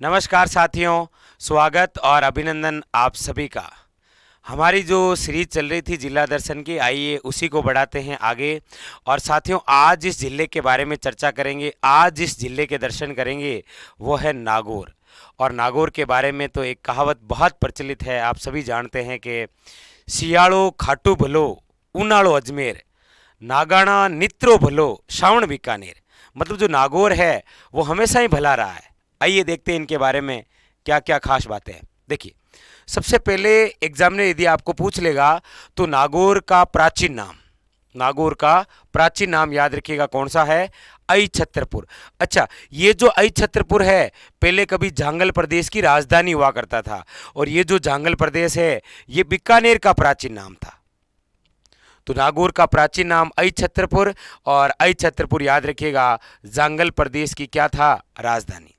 नमस्कार साथियों, स्वागत और अभिनंदन आप सभी का। हमारी जो सीरीज चल रही थी जिला दर्शन की, आइए उसी को बढ़ाते हैं आगे। और साथियों, आज जिस जिले के बारे में चर्चा करेंगे, आज जिस जिले के दर्शन करेंगे वो है नागौर। और नागौर के बारे में तो एक कहावत बहुत प्रचलित है, आप सभी जानते हैं कि सियाड़ो खाटू भलो, उनाड़ो अजमेर, नागाना नित्रो भलो, श्रावण बीकानेर। मतलब जो नागौर है वो हमेशा ही भला रहा है। आइए देखते हैं इनके बारे में क्या क्या खास बातें हैं। देखिए, सबसे पहले एग्जामिनर यदि आपको पूछ लेगा तो नागौर का प्राचीन नाम याद रखिएगा कौन सा है? आई छत्रपुर। अच्छा, ये जो आई छत्रपुर है पहले कभी जांगल प्रदेश की राजधानी हुआ करता था, और ये जो जांगल प्रदेश है ये बीकानेर का प्राचीन नाम था। तो नागौर का प्राचीन नाम आई छत्रपुर, और आई छत्रपुर याद रखिएगा जांगल प्रदेश की क्या था? राजधानी।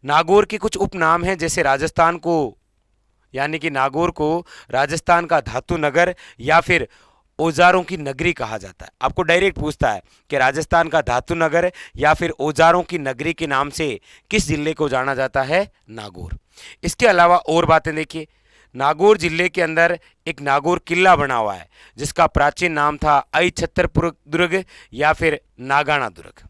नागौर के कुछ उपनाम हैं, जैसे राजस्थान को, यानी कि नागौर को राजस्थान का धातु नगर या फिर औजारों की नगरी कहा जाता है। आपको डायरेक्ट पूछता है कि राजस्थान का धातु नगर या फिर औजारों की नगरी के नाम से किस जिले को जाना जाता है? नागौर। इसके अलावा और बातें देखिए, नागौर जिले के अंदर एक नागौर किला बना हुआ है जिसका प्राचीन नाम था आई छतरपुर दुर्ग या फिर नागाना दुर्ग।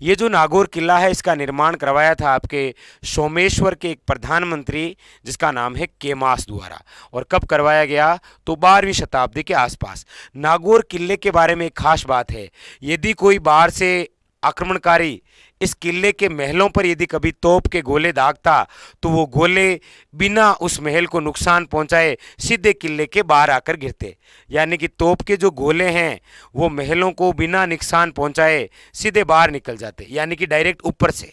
ये जो नागौर किला है इसका निर्माण करवाया था आपके सोमेश्वर के एक प्रधानमंत्री जिसका नाम है केमास द्वारा। और कब करवाया गया? तो 12वीं शताब्दी के आसपास। नागौर किले के बारे में एक खास बात है, यदि कोई बाहर से आक्रमणकारी इस किले के महलों पर यदि कभी तोप के गोले दागता तो वो गोले बिना उस महल को नुकसान पहुंचाए सीधे किले के बाहर आकर गिरते। यानी कि तोप के जो गोले हैं वो महलों को बिना नुकसान पहुंचाए सीधे बाहर निकल जाते, यानी कि डायरेक्ट ऊपर से।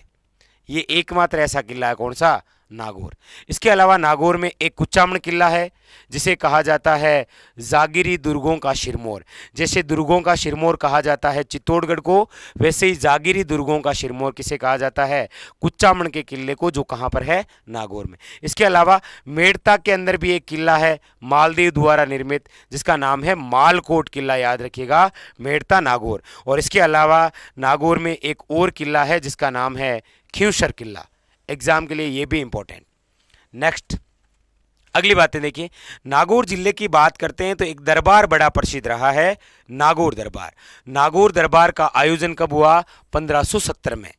ये एकमात्र ऐसा किला है, कौन सा? नागौर। इसके अलावा नागौर में एक कुचामन किला है जिसे कहा जाता है जागीरी दुर्गों का सिरमौर। जैसे दुर्गों का सिरमौर कहा जाता है चित्तौड़गढ़ को, वैसे ही जागीरी दुर्गों का सिरमौर किसे कहा जाता है? कुचामन के किले को, जो कहाँ पर है? नागौर में। इसके अलावा मेड़ता के अंदर भी एक किला है मालदेव द्वारा निर्मित जिसका नाम है मालकोट किला, याद रखिएगा, मेड़ता नागौर। और इसके अलावा नागौर में एक और किला है जिसका नाम है खिंवसर किला। एग्जाम के लिए ये भी इंपॉर्टेंट। नेक्स्ट, अगली बातें देखिए, नागौर जिले की बात करते हैं तो एक दरबार बड़ा प्रसिद्ध रहा है, नागौर दरबार। नागौर दरबार का आयोजन कब हुआ? 1570 में।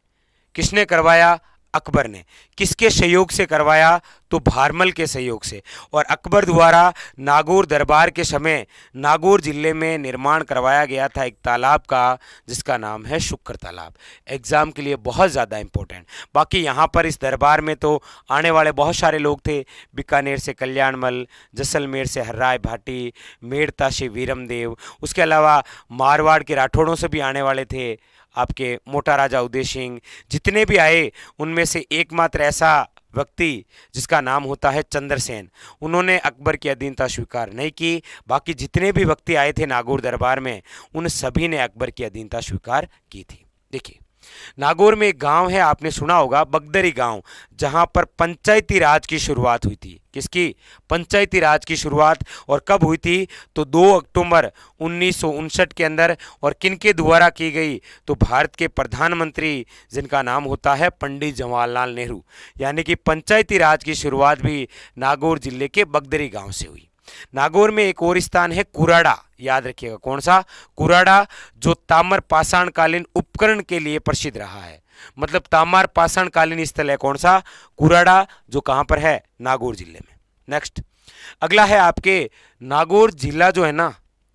किसने करवाया? अकबर ने। किसके सहयोग से करवाया? तो भारमल के सहयोग से। और अकबर द्वारा नागौर दरबार के समय नागौर जिले में निर्माण करवाया गया था एक तालाब का जिसका नाम है शुक्र तालाब। एग्जाम के लिए बहुत ज़्यादा इंपॉर्टेंट। बाकी यहाँ पर इस दरबार में तो आने वाले बहुत सारे लोग थे, बीकानेर से कल्याणमल, जैसलमेर से हर्राय भाटी, मेड़ता से वीरमदेव, उसके अलावा मारवाड़ के राठौड़ों से भी आने वाले थे आपके मोटा राजा उदय सिंह। जितने भी आए उनमें से एकमात्र ऐसा व्यक्ति जिसका नाम होता है चंद्रसेन, उन्होंने अकबर की अधीनता स्वीकार नहीं की। बाकी जितने भी व्यक्ति आए थे नागौर दरबार में उन सभी ने अकबर की अधीनता स्वीकार की थी। देखिए, नागौर में एक गांव है, आपने सुना होगा बगदरी गांव, जहां पर पंचायती राज की शुरुआत हुई थी। किसकी? पंचायती राज की शुरुआत। और कब हुई थी? तो 2 अक्टूबर 1959 के अंदर। और किनके द्वारा की गई? तो भारत के प्रधानमंत्री जिनका नाम होता है पंडित जवाहरलाल नेहरू। यानी कि पंचायती राज की शुरुआत भी नागौर जिले के बगदरी गांव से हुई। नागौर में एक और स्थान है कुराड़ा, याद रखिएगा, कौन सा? कुराड़ा, जो ताम्र पाषाणकालीन उपकरण के लिए प्रसिद्ध रहा है। मतलब ताम्र पाषाणकालीन स्थल है, कौन सा? कुराड़ा, जो कहां पर है? नागौर जिले में। नेक्स्ट, अगला है आपके नागौर जिला जो है ना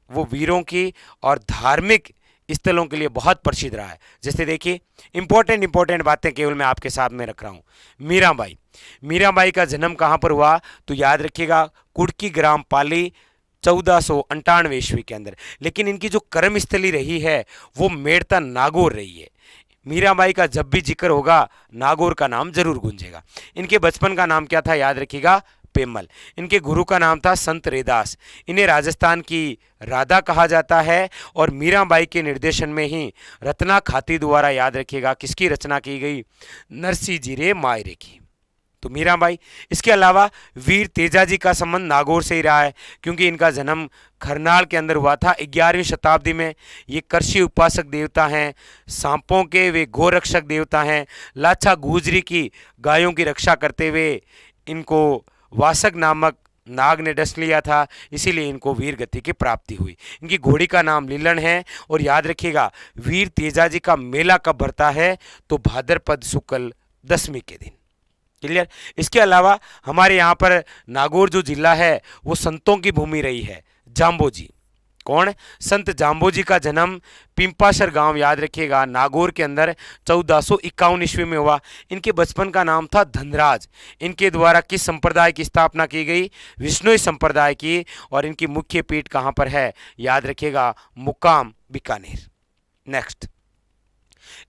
वो वीरों की और धार्मिक स्थलों के लिए बहुत प्रसिद्ध रहा है। जैसे देखिए, इंपॉर्टेंट बातें केवल मैं आपके सामने रख रहा हूं। मीराबाई। मीराबाई का जन्म कहां पर हुआ? तो याद रखिएगा कुड़की ग्राम पाली, 1498 ईस्वी के अंदर। लेकिन इनकी जो कर्मस्थली रही है वो मेड़ता नागौर रही है। मीराबाई का जब भी जिक्र होगा नागौर का नाम जरूर गूंजेगा। इनके बचपन का नाम क्या था? याद रखिएगा, पेमल। इनके गुरु का नाम था संत रेदास। इन्हें राजस्थान की राधा कहा जाता है। और मीराबाई के निर्देशन में ही रत्ना खाती द्वारा, याद रखिएगा, किसकी रचना की गई? नरसी जीरे मायरे की। तो मीराबाई। इसके अलावा वीर तेजाजी का संबंध नागौर से ही रहा है, क्योंकि इनका जन्म खरनाल के अंदर हुआ था 11वीं शताब्दी में। ये कृषि उपासक देवता हैं, सांपों के वे गोरक्षक देवता हैं। लाछा गुजरी की गायों की रक्षा करते हुए इनको वासक नामक नाग ने डस लिया था, इसीलिए इनको वीर गति की प्राप्ति हुई। इनकी घोड़ी का नाम लीलन है। और याद रखिएगा, वीर तेजाजी का मेला कब भरता है, तो भाद्रपद शुक्ल दशमी के दिन। क्लियर। इसके अलावा हमारे यहाँ पर नागौर जो जिला है वो संतों की भूमि रही है। जाम्बोजी, कौन? संत जाम्बोजी का जन्म पिंपाशर गांव, याद रखिएगा, नागौर के अंदर 1451 ईस्वी में हुआ। इनके बचपन का नाम था धनराज। इनके द्वारा किस संप्रदाय की स्थापना की गई? विष्णुई संप्रदाय की। और इनकी मुख्य पीठ कहाँ पर है? याद रखिएगा, मुकाम बीकानेर। नेक्स्ट,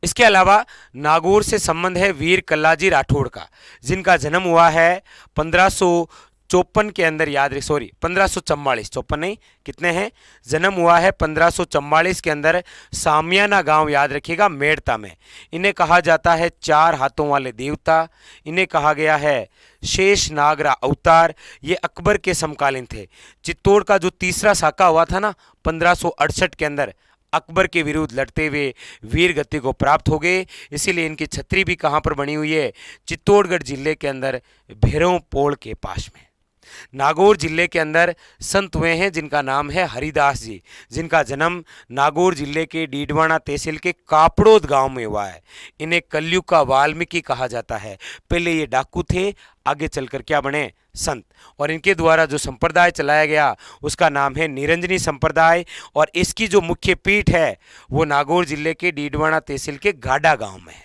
इसके अलावा नागौर से संबंध है वीर कल्लाजी राठौड़ का, जिनका जन्म हुआ है 1554 के अंदर। याद रखिए, सॉरी 1544, 54 नहीं, कितने हैं? जन्म हुआ है 1544 के अंदर सामियाना गांव, याद रखिएगा, मेड़ता में। इन्हें कहा जाता है 4 हाथों वाले देवता। इन्हें कहा गया है शेष नागरा अवतार। ये अकबर के समकालीन थे। चित्तौड़ का जो तीसरा साका हुआ था ना 1568 के अंदर, अकबर के विरुद्ध लड़ते हुए वीर गति को प्राप्त हो गए। इसीलिए इनकी छतरी भी कहाँ पर बनी हुई है? चित्तौड़गढ़ जिले के अंदर भैरव पोल के पास में। नागौर जिले के अंदर संत हुए हैं जिनका नाम है हरिदास जी, जिनका जन्म नागौर जिले के डीडवाना तहसील के कापड़ोद गांव में हुआ है। इन्हें कलयुग का वाल्मीकि कहा जाता है। पहले ये डाकू थे, आगे चलकर क्या बने? संत। और इनके द्वारा जो संप्रदाय चलाया गया उसका नाम है निरंजनी संप्रदाय। और इसकी जो मुख्य पीठ है वो नागौर जिले के डीडवाना तहसील के गाडा गांव में है।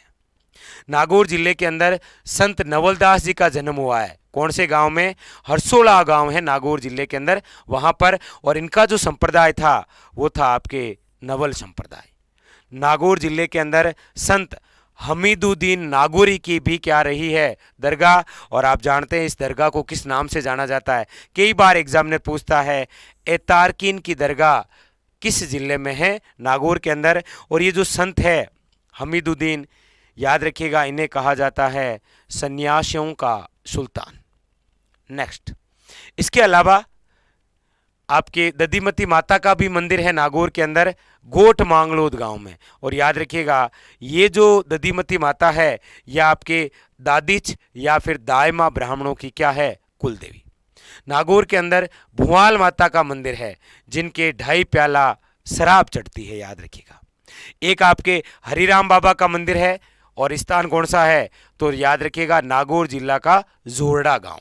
नागौर जिले के अंदर संत नवलदास जी का जन्म हुआ है। कौन से गांव में? हरसोला गांव है नागौर जिले के अंदर, वहां पर। और इनका जो संप्रदाय था वो था आपके नवल संप्रदाय। नागौर जिले के अंदर संत हमीदुद्दीन नागौरी की भी क्या रही है? दरगाह। और आप जानते हैं इस दरगाह को किस नाम से जाना जाता है? कई बार एग्जामिनर पूछता है, एतारकीन की दरगाह किस जिले में है? नागौर के अंदर। और ये जो संत है हमीदुद्दीन, याद रखिएगा, इन्हें कहा जाता है सन्यासियों का सुल्तान। नेक्स्ट, इसके अलावा आपके दधिमती माता का भी मंदिर है नागौर के अंदर, गोट मांगलोद गांव में। और याद रखिएगा, ये जो दधिमती माता है यह आपके दादिच या फिर दायमा ब्राह्मणों की क्या है? कुल देवी। नागौर के अंदर भुआल माता का मंदिर है, जिनके 2.5 प्याला शराब चढ़ती है, याद रखिएगा। एक आपके हरिराम बाबा का मंदिर है। और स्थान कौन सा है? तो याद रखिएगा, नागौर जिला का जोरडा गांव।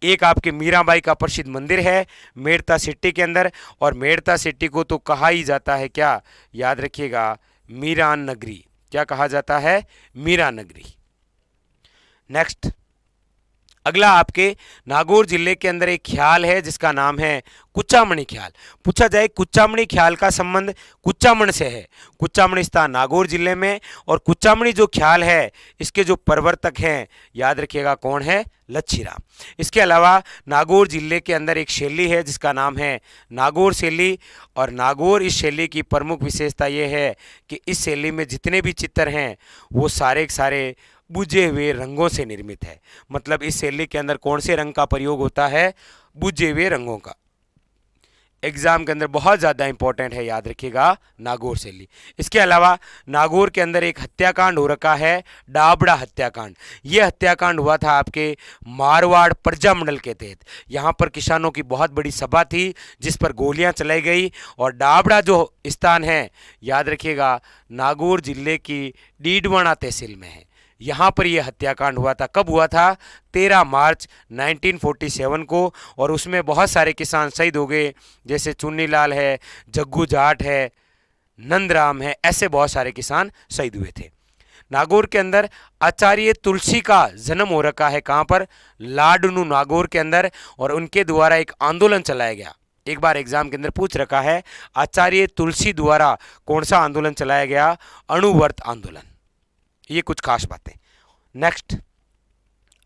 एक आपके मीराबाई का प्रसिद्ध मंदिर है मेड़ता सिटी के अंदर। और मेड़ता सिटी को तो कहा ही जाता है क्या? याद रखिएगा, मीरान नगरी। क्या कहा जाता है? मीरा नगरी। नेक्स्ट, अगला आपके नागौर जिले के अंदर एक ख्याल है जिसका नाम है कुचामणी ख्याल। पूछा जाए कुचामणी ख्याल का संबंध कुचामण से है। कुचामणी स्थान नागौर जिले में। और कुचामणी जो ख्याल है इसके जो प्रवर्तक हैं, याद रखिएगा, कौन है? लच्छीराम। इसके अलावा नागौर जिले के अंदर एक शैली है जिसका नाम है नागौर शैली। और नागौर इस शैली की प्रमुख विशेषता ये है कि इस शैली में जितने भी चित्र हैं वो सारे के सारे बुझे हुए रंगों से निर्मित है। मतलब इस शैली के अंदर कौन से रंग का प्रयोग होता है? बुझे हुए रंगों का। एग्जाम के अंदर बहुत ज़्यादा इंपॉर्टेंट है, याद रखिएगा, नागौर शैली। इसके अलावा नागौर के अंदर एक हत्याकांड हो रखा है, डाबड़ा हत्याकांड। यह हत्याकांड हुआ था आपके मारवाड़ प्रजा मंडल के तहत। यहाँ पर किसानों की बहुत बड़ी सभा थी जिस पर गोलियां चलाई गई। और डाबड़ा जो स्थान है, याद रखिएगा, नागौर जिले की डीडवाना तहसील में है। यहाँ पर यह हत्याकांड हुआ था। कब हुआ था? 13 मार्च 1947 को। और उसमें बहुत सारे किसान शहीद हो गए, जैसे चुन्नीलाल है, जग्गू जाट है, नंदराम है, ऐसे बहुत सारे किसान शहीद हुए थे। नागौर के अंदर आचार्य तुलसी का जन्म हो रखा है। कहाँ पर? लाडनू नागौर के अंदर। और उनके द्वारा एक आंदोलन चलाया गया। एक बार एग्जाम के अंदर पूछ रखा है, आचार्य तुलसी द्वारा कौन सा आंदोलन चलाया गया? अणुव्रत आंदोलन। ये कुछ खास बातें। नेक्स्ट,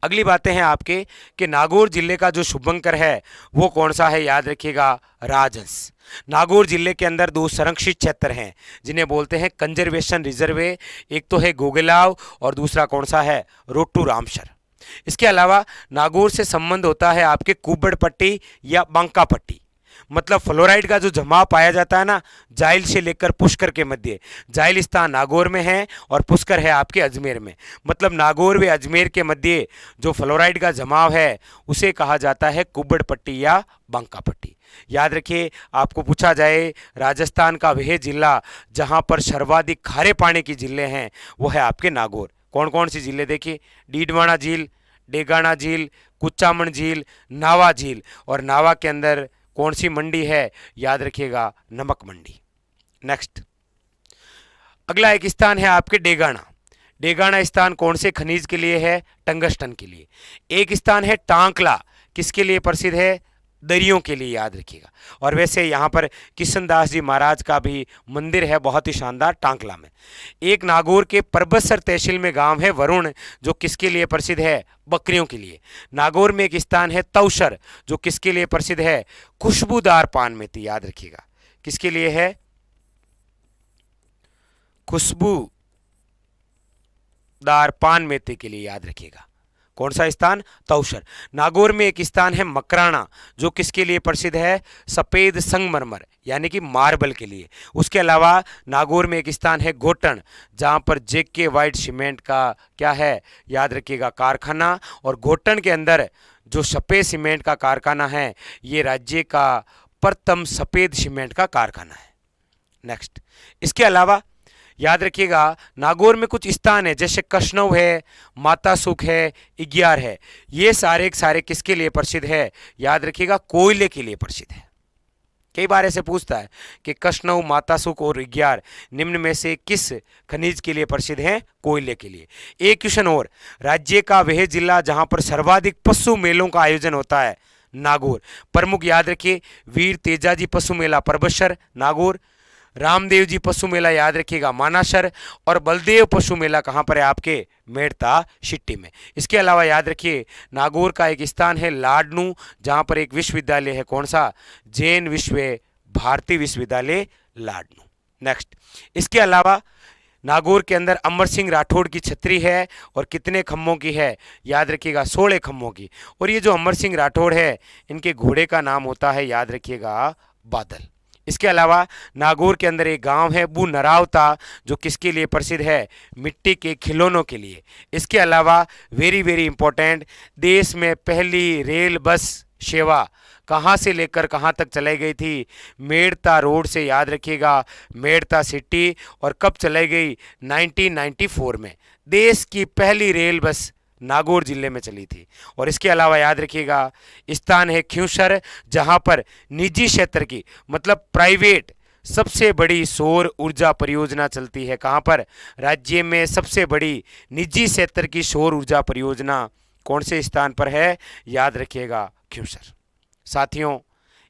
अगली बातें हैं आपके कि नागौर जिले का जो शुभंकर है वो कौन सा है? याद रखिएगा, राजहंस। नागौर जिले के अंदर 2 संरक्षित क्षेत्र हैं जिन्हें बोलते हैं कंजर्वेशन रिजर्व। एक तो है गोगेलाव और दूसरा कौन सा है? रोटू रामसर। इसके अलावा नागौर से संबंध होता है आपके कुब्बड़ पट्टी या बांका पट्टी। मतलब फ्लोराइड का जो जमाव पाया जाता है ना, जाइल से लेकर पुष्कर के मध्य, जाइल स्थान नागौर में है और पुष्कर है आपके अजमेर में। मतलब नागौर व अजमेर के मध्य जो फ्लोराइड का जमाव है उसे कहा जाता है कुब्बड़ पट्टी या बांका पट्टी। याद रखिए, आपको पूछा जाए राजस्थान का वह जिला जहां पर सर्वाधिक खारे पानी की झीलें हैं, वो है आपके नागौर। कौन कौन सी झीलें देखिए, डीडवाना झील, डेगाना झील, कुचामन झील, नावा झील। और नावा के अंदर कौन सी मंडी है, याद रखिएगा नमक मंडी। नेक्स्ट, अगला एक स्थान है आपके डेगाना। डेगाना स्थान कौन से खनिज के लिए है, टंगस्टन के लिए। एक स्थान है टांकला, किसके लिए प्रसिद्ध है, दरियों के लिए, याद रखिएगा। और वैसे यहाँ पर किशनदास जी महाराज का भी मंदिर है बहुत ही शानदार टांकला में। एक नागौर के परबतसर तहसील में गांव है वरुण, जो किसके लिए प्रसिद्ध है, बकरियों के लिए। नागौर में एक स्थान है तौसर, जो किसके लिए प्रसिद्ध है, खुशबूदार पान मेथी, याद रखिएगा किसके लिए है, खुशबूदार पान मेथी के लिए, याद रखिएगा। कौन सा स्थान, तौसर। नागौर में एक स्थान है मकराना, जो किसके लिए प्रसिद्ध है, सफेद संगमरमर यानी कि मार्बल के लिए। उसके अलावा नागौर में एक स्थान है घोटन, जहां पर जेके वाइट सीमेंट का क्या है, याद रखिएगा कारखाना। और घोटन के अंदर जो सफेद सीमेंट का कारखाना है, ये राज्य का प्रथम सफेद सीमेंट का कारखाना है। नेक्स्ट, इसके अलावा याद रखिएगा नागौर में कुछ स्थान है जैसे कशनव है, माता सुख है, इग्यार है। ये सारे के सारे किसके लिए प्रसिद्ध है, याद रखिएगा कोयले के लिए प्रसिद्ध है। कई बार ऐसे पूछता है कि कशनव, माता सुख और इग्यार निम्न में से किस खनिज के लिए प्रसिद्ध है, कोयले के लिए। एक क्वेश्चन और, राज्य का वह जिला जहां पर सर्वाधिक पशु मेलों का आयोजन होता है, नागौर। प्रमुख याद रखिए, वीर तेजाजी पशु मेला परबतसर नागौर, रामदेव जी पशु मेला याद रखिएगा मानासर, और बलदेव पशु मेला कहाँ पर है आपके, मेड़ता सिट्टी में। इसके अलावा याद रखिए नागौर का एक स्थान है लाडनू, जहाँ पर एक विश्वविद्यालय है, कौन सा, जैन विश्व भारती विश्वविद्यालय लाडनू। नेक्स्ट, इसके अलावा नागौर के अंदर अमर सिंह राठौड़ की छतरी है और कितने खम्भों की है, याद रखिएगा 16 खम्भों की। और ये जो अमर सिंह राठौड़ है, इनके घोड़े का नाम होता है, याद रखिएगा बादल। इसके अलावा नागौर के अंदर एक गांव है बू नरावता, जो किसके लिए प्रसिद्ध है, मिट्टी के खिलौनों के लिए। इसके अलावा वेरी वेरी इंपॉर्टेंट, देश में पहली रेल बस सेवा कहाँ से लेकर कहाँ तक चलाई गई थी, मेड़ता रोड से, याद रखिएगा मेड़ता सिटी। और कब चलाई गई, 1994 में। देश की पहली रेल बस नागौर जिले में चली थी। और इसके अलावा याद रखिएगा स्थान है ख्यूसर, जहां पर निजी क्षेत्र की मतलब प्राइवेट सबसे बड़ी सौर ऊर्जा परियोजना चलती है। कहां पर, राज्य में सबसे बड़ी निजी क्षेत्र की सौर ऊर्जा परियोजना कौन से स्थान पर है, याद रखिएगा ख्यूसर। साथियों,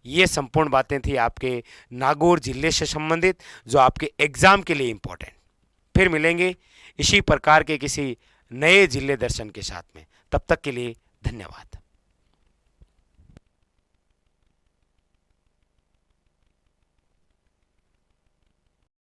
ये संपूर्ण बातें थी आपके नागौर जिले से संबंधित, जो आपके एग्जाम के लिए इंपॉर्टेंट। फिर मिलेंगे इसी प्रकार के किसी नए जिले दर्शन के साथ में, तब तक के लिए धन्यवाद।